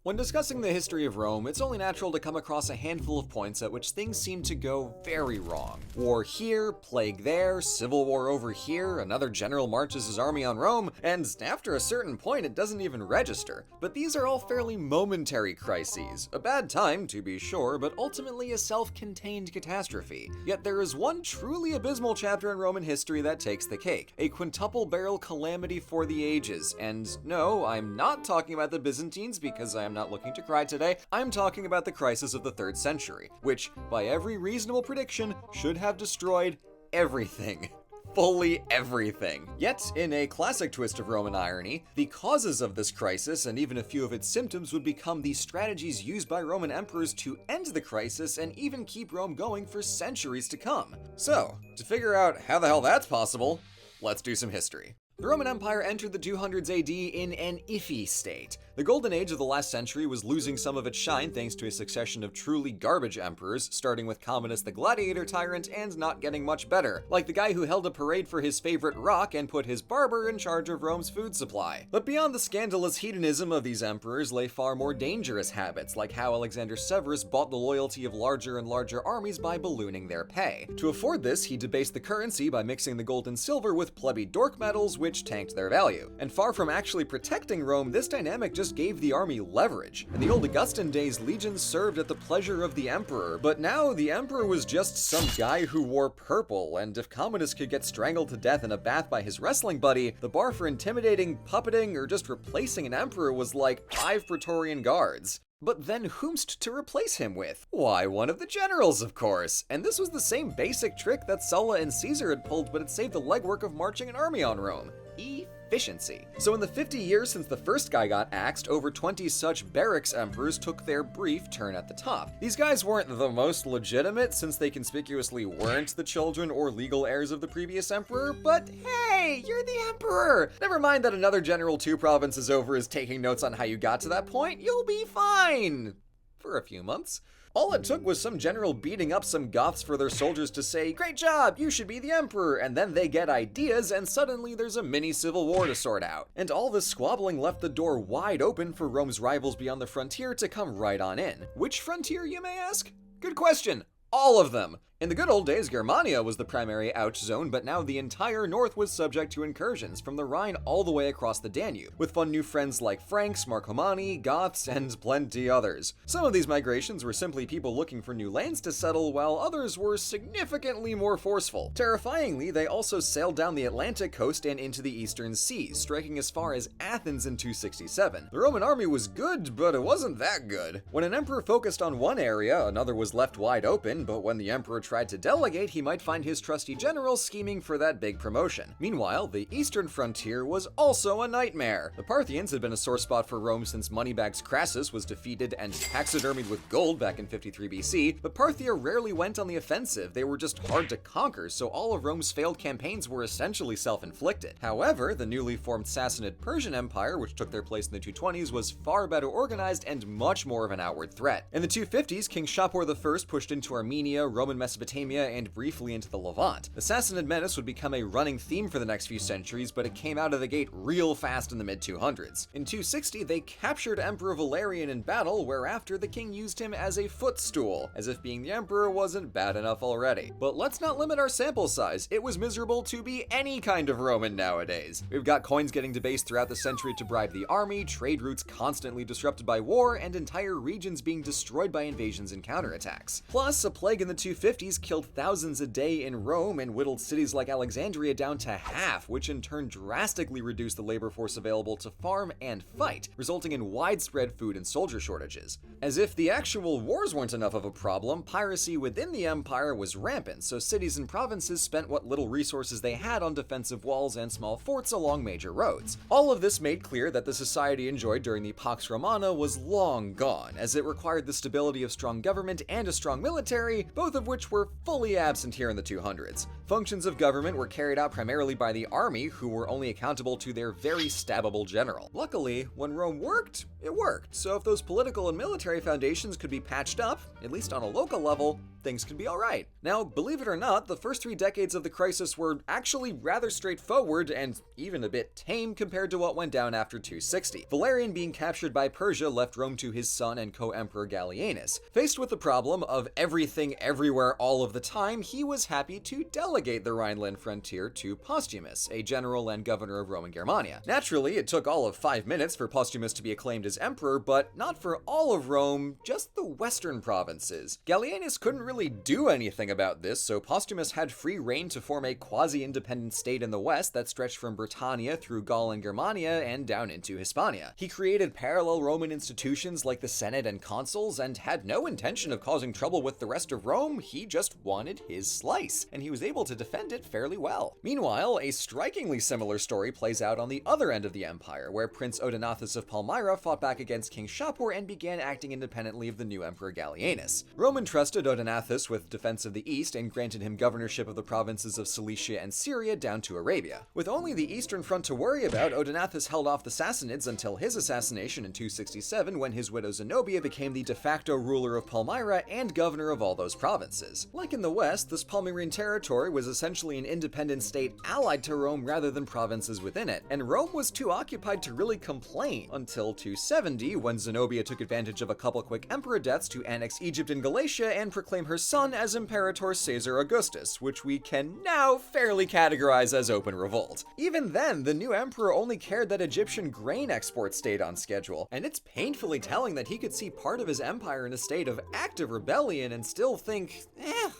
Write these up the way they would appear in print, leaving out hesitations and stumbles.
When discussing the history of Rome, it's only natural to come across a handful of points at which things seem to go very wrong. War here, plague there, civil war over here, another general marches his army on Rome, and after a certain point it doesn't even register. But these are all fairly momentary crises. A bad time, to be sure, but ultimately a self-contained catastrophe. Yet there is one truly abysmal chapter in Roman history that takes the cake. A quintuple-barrel calamity for the ages. And no, I'm not talking about the Byzantines because I am not looking to cry today. I'm talking about the crisis of the 3rd century, which, by every reasonable prediction, should have destroyed everything. Fully everything. Yet, in a classic twist of Roman irony, the causes of this crisis and even a few of its symptoms would become the strategies used by Roman emperors to end the crisis and even keep Rome going for centuries to come. So, to figure out how the hell that's possible, let's do some history. The Roman Empire entered the 200s AD in an iffy state. The golden age of the last century was losing some of its shine thanks to a succession of truly garbage emperors, starting with Commodus the gladiator tyrant and not getting much better, like the guy who held a parade for his favorite rock and put his barber in charge of Rome's food supply. But beyond the scandalous hedonism of these emperors lay far more dangerous habits, like how Alexander Severus bought the loyalty of larger and larger armies by ballooning their pay. To afford this, he debased the currency by mixing the gold and silver with plebby dork metals, which tanked their value. And far from actually protecting Rome, this dynamic just gave the army leverage. In the old Augustan days, legions served at the pleasure of the emperor, but now the emperor was just some guy who wore purple, and if Commodus could get strangled to death in a bath by his wrestling buddy, the bar for intimidating, puppeting, or just replacing an emperor was like 5 Praetorian guards. But then whomst to replace him with? Why, one of the generals, of course. And this was the same basic trick that Sulla and Caesar had pulled, but it saved the legwork of marching an army on Rome. Efficiency. So in the 50 years since the first guy got axed, over 20 such barracks emperors took their brief turn at the top. These guys weren't the most legitimate, since they conspicuously weren't the children or legal heirs of the previous emperor, but hey, you're the emperor! Never mind that another general 2 provinces over is taking notes on how you got to that point, you'll be fine! For a few months. All it took was some general beating up some Goths for their soldiers to say, "Great job, you should be the emperor," and then they get ideas and suddenly there's a mini civil war to sort out. And all this squabbling left the door wide open for Rome's rivals beyond the frontier to come right on in. Which frontier, you may ask? Good question. All of them. In the good old days, Germania was the primary ouch zone, but now the entire north was subject to incursions, from the Rhine all the way across the Danube, with fun new friends like Franks, Marcomanni, Goths, and plenty others. Some of these migrations were simply people looking for new lands to settle, while others were significantly more forceful. Terrifyingly, they also sailed down the Atlantic coast and into the eastern seas, striking as far as Athens in 267. The Roman army was good, but it wasn't that good. When an emperor focused on one area, another was left wide open, but when the emperor tried to delegate, he might find his trusty generals scheming for that big promotion. Meanwhile, the eastern frontier was also a nightmare. The Parthians had been a sore spot for Rome since Moneybags Crassus was defeated and taxidermied with gold back in 53 BC, but Parthia rarely went on the offensive. They were just hard to conquer, so all of Rome's failed campaigns were essentially self-inflicted. However, the newly formed Sassanid Persian Empire, which took their place in the 220s, was far better organized and much more of an outward threat. In the 250s, King Shapur I pushed into Armenia, Roman Mesopotamia, and briefly into the Levant. The Sassanid menace would become a running theme for the next few centuries, but it came out of the gate real fast in the mid-200s. In 260, they captured Emperor Valerian in battle, whereafter the king used him as a footstool, as if being the emperor wasn't bad enough already. But let's not limit our sample size. It was miserable to be any kind of Roman nowadays. We've got coins getting debased throughout the century to bribe the army, trade routes constantly disrupted by war, and entire regions being destroyed by invasions and counterattacks. Plus, a plague in the 250s killed thousands a day in Rome and whittled cities like Alexandria down to half, which in turn drastically reduced the labor force available to farm and fight, resulting in widespread food and soldier shortages. As if the actual wars weren't enough of a problem, piracy within the empire was rampant, so cities and provinces spent what little resources they had on defensive walls and small forts along major roads. All of this made clear that the society enjoyed during the Pax Romana was long gone, as it required the stability of strong government and a strong military, both of which were fully absent here in the 200s. Functions of government were carried out primarily by the army, who were only accountable to their very stabbable general. Luckily, when Rome worked, it worked, so if those political and military foundations could be patched up, at least on a local level, things could be alright. Now, believe it or not, the first 3 decades of the crisis were actually rather straightforward and even a bit tame compared to what went down after 260. Valerian being captured by Persia left Rome to his son and co-emperor Gallienus. Faced with the problem of everything everywhere all of the time, he was happy to delegate the Rhineland frontier to Postumus, a general and governor of Roman Germania. Naturally, it took all of 5 minutes for Postumus to be acclaimed as emperor, but not for all of Rome, just the western provinces. Gallienus couldn't really do anything about this, so Postumus had free reign to form a quasi-independent state in the west that stretched from Britannia through Gaul and Germania and down into Hispania. He created parallel Roman institutions like the Senate and consuls, and had no intention of causing trouble with the rest of Rome. He just wanted his slice, and he was able to defend it fairly well. Meanwhile, a strikingly similar story plays out on the other end of the empire, where Prince Odenathus of Palmyra fought back against King Shapur and began acting independently of the new emperor Gallienus. Rome entrusted Odenathus with defense of the east and granted him governorship of the provinces of Cilicia and Syria down to Arabia. With only the eastern front to worry about, Odenathus held off the Sassanids until his assassination in 267, when his widow Zenobia became the de facto ruler of Palmyra and governor of all those provinces. Like in the west, this Palmyrene territory was essentially an independent state allied to Rome rather than provinces within it, and Rome was too occupied to really complain until 270, when Zenobia took advantage of a couple quick emperor deaths to annex Egypt and Galatia and proclaim her son as Imperator Caesar Augustus, which we can now fairly categorize as open revolt. Even then, the new emperor only cared that Egyptian grain exports stayed on schedule, and it's painfully telling that he could see part of his empire in a state of active rebellion and still think,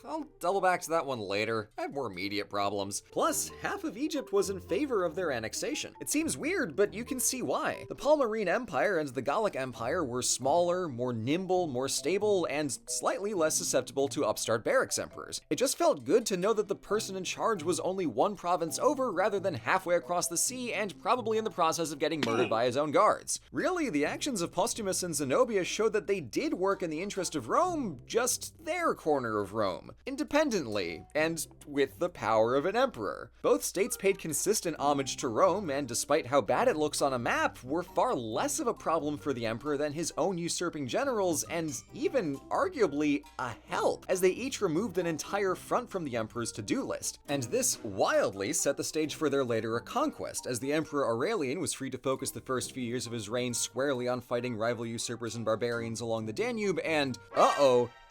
I'll double back to that one later. I have more immediate problems. Plus, half of Egypt was in favor of their annexation. It seems weird, but you can see why. The Palmyrene Empire and the Gallic Empire were smaller, more nimble, more stable, and slightly less susceptible to upstart barracks emperors. It just felt good to know that the person in charge was only one province over rather than halfway across the sea and probably in the process of getting murdered by his own guards. Really, the actions of Postumus and Zenobia showed that they did work in the interest of Rome, just their corner of Rome, independently, and with the power of an emperor. Both states paid consistent homage to Rome, and despite how bad it looks on a map, were far less of a problem for the emperor than his own usurping generals, and even arguably a help, as they each removed an entire front from the emperor's to-do list. And this wildly set the stage for their later conquest, as the emperor Aurelian was free to focus the first few years of his reign squarely on fighting rival usurpers and barbarians along the Danube and,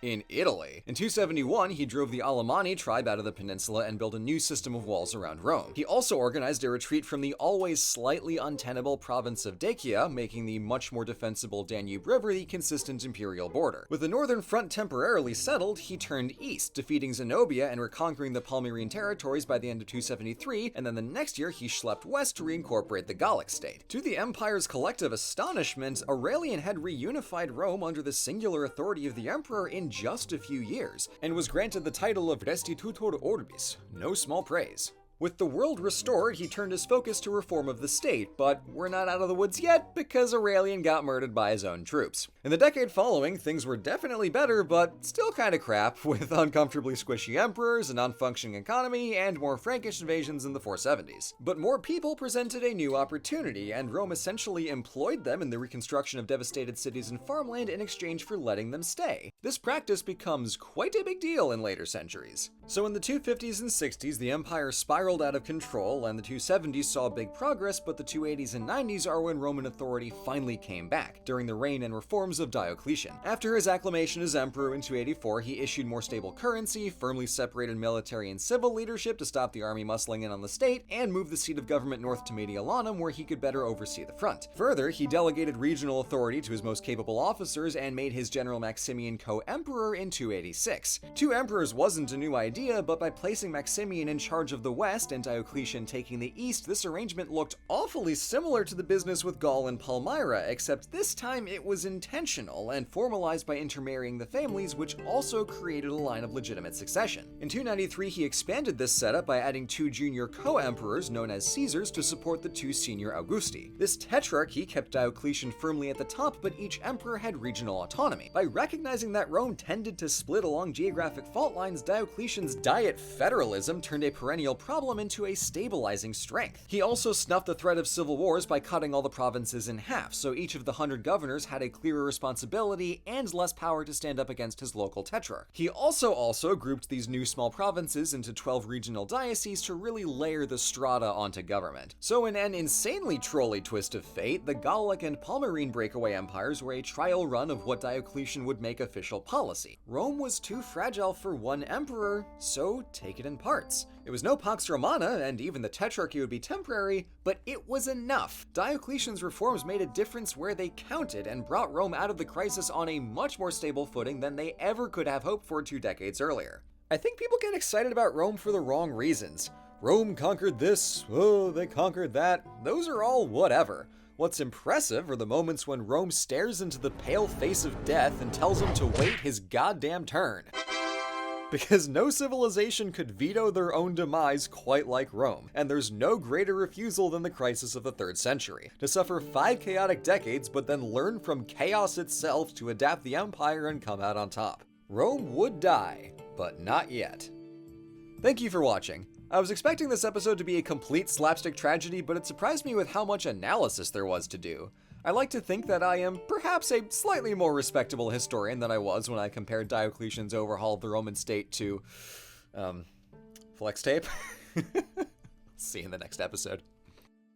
in Italy. In 271, he drove the Alemanni tribe out of the peninsula and built a new system of walls around Rome. He also organized a retreat from the always slightly untenable province of Dacia, making the much more defensible Danube River the consistent imperial border. With the northern front temporarily settled, he turned east, defeating Zenobia and reconquering the Palmyrene territories by the end of 273, and then the next year he schlepped west to reincorporate the Gallic state. To the empire's collective astonishment, Aurelian had reunified Rome under the singular authority of the emperor in just a few years, and was granted the title of Restitutor Orbis, no small praise. With the world restored, he turned his focus to reform of the state, but we're not out of the woods yet because Aurelian got murdered by his own troops. In the decade following, things were definitely better, but still kinda crap, with uncomfortably squishy emperors, a non-functioning economy, and more Frankish invasions in the 470s. But more people presented a new opportunity, and Rome essentially employed them in the reconstruction of devastated cities and farmland in exchange for letting them stay. This practice becomes quite a big deal in later centuries. So in the 250s and 60s, the empire spiraled out of control, and the 270s saw big progress, but the 280s and 90s are when Roman authority finally came back, during the reign and reforms of Diocletian. After his acclamation as emperor in 284, he issued more stable currency, firmly separated military and civil leadership to stop the army muscling in on the state, and moved the seat of government north to Mediolanum, where he could better oversee the front. Further, he delegated regional authority to his most capable officers and made his general Maximian co-emperor in 286. Two emperors wasn't a new idea, but by placing Maximian in charge of the west, west and Diocletian taking the east, this arrangement looked awfully similar to the business with Gaul and Palmyra, except this time it was intentional and formalized by intermarrying the families, which also created a line of legitimate succession. In 293, he expanded this setup by adding 2 junior co-emperors known as Caesars to support the 2 senior Augusti. This tetrarchy kept Diocletian firmly at the top, but each emperor had regional autonomy. By recognizing that Rome tended to split along geographic fault lines, Diocletian's diet federalism turned a perennial problem into a stabilizing strength. He also snuffed the threat of civil wars by cutting all the provinces in half, so each of the 100 governors had a clearer responsibility and less power to stand up against his local tetrarch. He also grouped these new small provinces into 12 regional dioceses to really layer the strata onto government. So in an insanely trolly twist of fate, the Gallic and Palmyrene breakaway empires were a trial run of what Diocletian would make official policy. Rome was too fragile for one emperor, so take it in parts. It was no Pax Romana, and even the Tetrarchy would be temporary, but it was enough. Diocletian's reforms made a difference where they counted and brought Rome out of the crisis on a much more stable footing than they ever could have hoped for 2 decades earlier. I think people get excited about Rome for the wrong reasons. Rome conquered this, oh, they conquered that. Those are all whatever. What's impressive are the moments when Rome stares into the pale face of death and tells him to wait his goddamn turn. Because no civilization could veto their own demise quite like Rome, and there's no greater refusal than the crisis of the 3rd century. To suffer 5 chaotic decades, but then learn from chaos itself to adapt the empire and come out on top. Rome would die, but not yet. Thank you for watching. I was expecting this episode to be a complete slapstick tragedy, but it surprised me with how much analysis there was to do. I like to think that I am perhaps a slightly more respectable historian than I was when I compared Diocletian's overhaul of the Roman state to, flex tape. See you in the next episode.